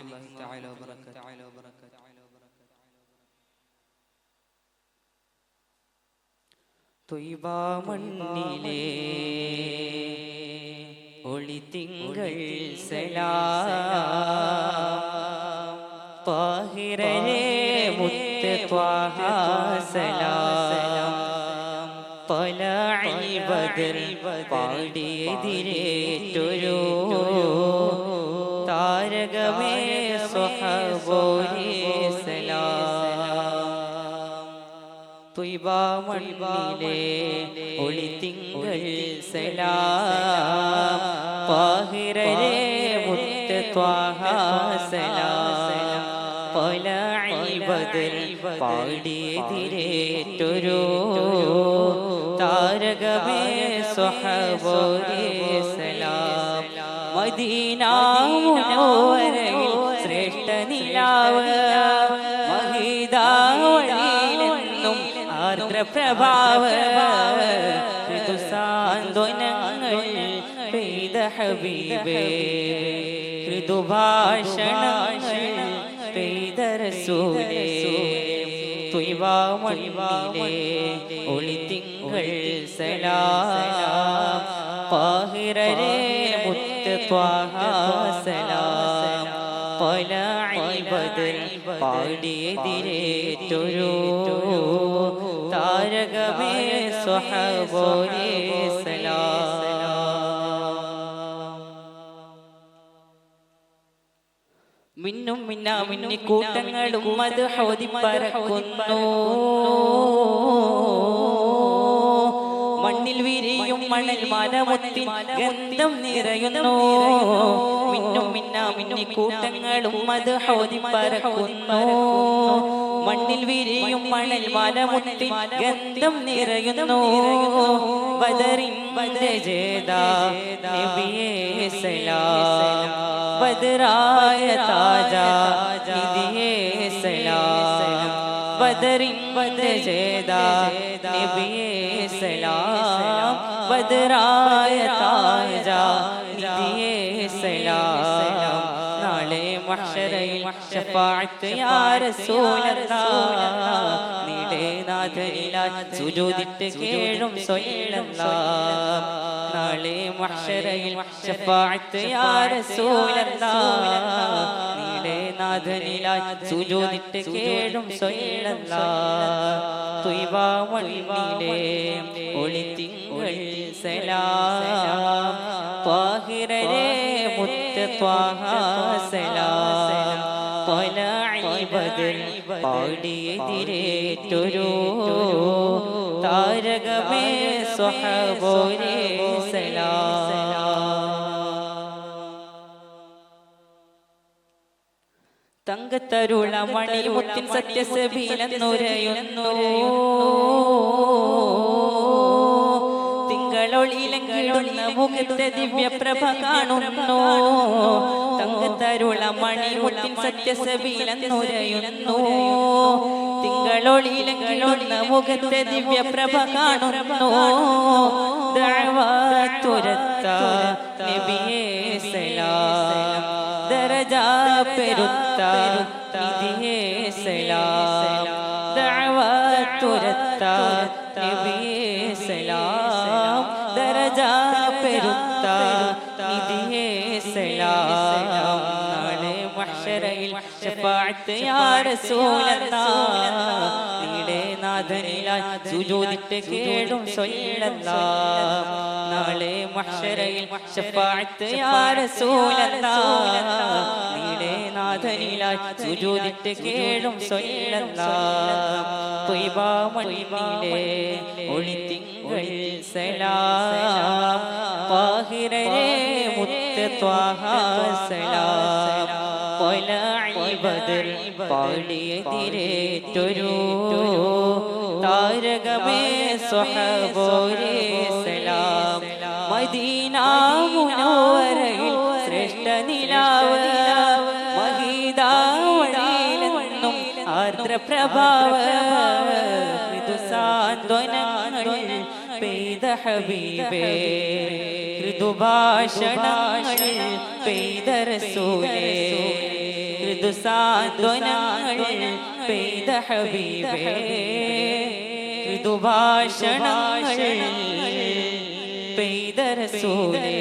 تعالى وبركاته. ത്വയ്ബ മണ്ണിലെ ഒളിത്തിങ്കൾ സലാം താഹിറരെ മുത്ത് ത്വാഹ സലാം ത്വലഇ ബദർ പാടിയെതിരേറ്റൊരു താരകമേ സ്വഹബോരേ സലാം ത്വയ്ബ മണ്ണിലെ ഒളിത്തിങ്കൾ സലാം താഹിറരെ മുത്ത് ത്വാഹ സലാം ത്വലഇ ബദർ പാടിയെതിരേറ്റൊരു താരകമേ സ്വഹബോരേ സലാം മദീന മുനവ്വറയിൽ ശ്രേഷ്ഠ നിലാവ് മഹിദാവളിയിലെന്നും ആർദ്രപ്രഭാവ ഋതുസാന്ത്വനങ്ങൾ പെയ്ത ഹബീബേ ഋതുഭാഷണങ്ങൾ പെയ്ത റസൂലേ ത്വയ്ബ മണ്ണിലെ ഒളിത്തിങ്കൾ സലാം താഹിറരെ മുത്ത് ത്വാഹ സലാം ത്വലഇ ബദർ പാടിയെതിരേറ്റൊരു താരകമേ സ്വഹബോരേ സലാം മിന്നും മിന്നാ മിന്നി കൂട്ടങ്ങളും അത് ഹോദി പറക്കുന്നു മണ്ണിൽ വിരിയും മണൽ മനമുത്തിൻ ഗന്ധം നിറയുന്നു മിന്നും മിന്നാ മിന്നി കൂട്ടങ്ങളും അത് ഹോദി പറക്കുന്നു മണ്ണിൽ വിരിയും മണൽ മനമുത്തിൻ ഗന്ധം നിറയുന്നു ബദറിൻ ജേദാ നബിയേ സലാം ബദറായ താജ നിധിയേ സലാം ബദറിൻ ജേദാ നബിയേ സലാം ബദറായ താജ നിധിയേ സലാം നാളെ മഹ്ശറയിൽ ശഫാഅത്ത് യാ റസൂലല്ലാഹ് നീടേ നാഥനിലായി സുജൂദിട്ട് കേഴും സ്വല്ലല്ലാഹ് നാളെ മഹ്ശറയിൽ ശഫാഅത്ത് യാ റസൂലല്ലാഹ് നീടേ നാഥനിലായി സുജൂദിട്ട് കേഴും സ്വല്ലല്ലാഹ് ത്വയ്ബ മണ്ണിലെ ഒളിത്തിങ്കൾ സലാം താഹിറരെ മുത്ത് ത്വാഹ സലാം ത്വലഇ ബദർ പാടിയെതിരേറ്റൊരു താരകമേ സ്വഹബോരേ സലാം തങ്കത്തരുള മണിമുത്തിൻ സത്യസബീലെന്നുരയുന്നു തിങ്കളൊളിയിലെങ്കിടുന്ന മുഖത്തെ ദിവ്യപ്രഭ കാണുന്നു തങ്കത്തരുള മണിമുത്തിൻ സത്യസബീലെന്നുരയുന്നു തിങ്കളൊളിയിലെങ്കിടുന്ന മുഖത്തെ ദിവ്യപ്രഭ കാണുന്നു ദഅവത്തുരത്ത നബിയേ സലാം ദരജ പെരുത്ത നിധിയേ സലാം ദഅവത്തുരത്ത നബിയേ സലാം ദരജ പെരുത്ത നിധിയേ സലാം നാളെ മഹ്ശറയിൽ ശഫാഅത്ത് യാ റസൂലല്ലാഹ് നീടേ നാഥനിലായി സുജൂദിട്ട് കേഴും സ്വല്ലല്ലാഹ് നാളെ മഹ്ശറയിൽ ശഫാഅത്ത് യാ റസൂലല്ലാഹ് നീടേ നാഥനിലായി സുജൂദിട്ട് കേഴും സ്വല്ലല്ലാഹ് ത്വയ്ബ മണ്ണിലെ ഒളിത്തിങ്കൾ സലാം താഹിറരെ മുത്ത് ത്വാഹ സലാം ത്വലഇ ബദർ പാടിയെതിരേറ്റൊരു താരകമേ സ്വഹബോരേ സലാം മദീന മുനവ്വറയിൽ ശ്രേഷ്ഠ നിലാവ് മഹിദാവളിയിലെന്നും ആർദ്രപ്രഭാവ ഋതുസാന്ത്വനങ്ങൾ പെയ്ത ഹബീബേ ഋതുഭാഷണങ്ങൾ പെയ്ത റസൂലേ മൃദുസാന്ത്വനങ്ങൾ പെയ്ത ഹബീബേ മൃദുഭാഷണങ്ങൾ പെയ്ത റസൂലേ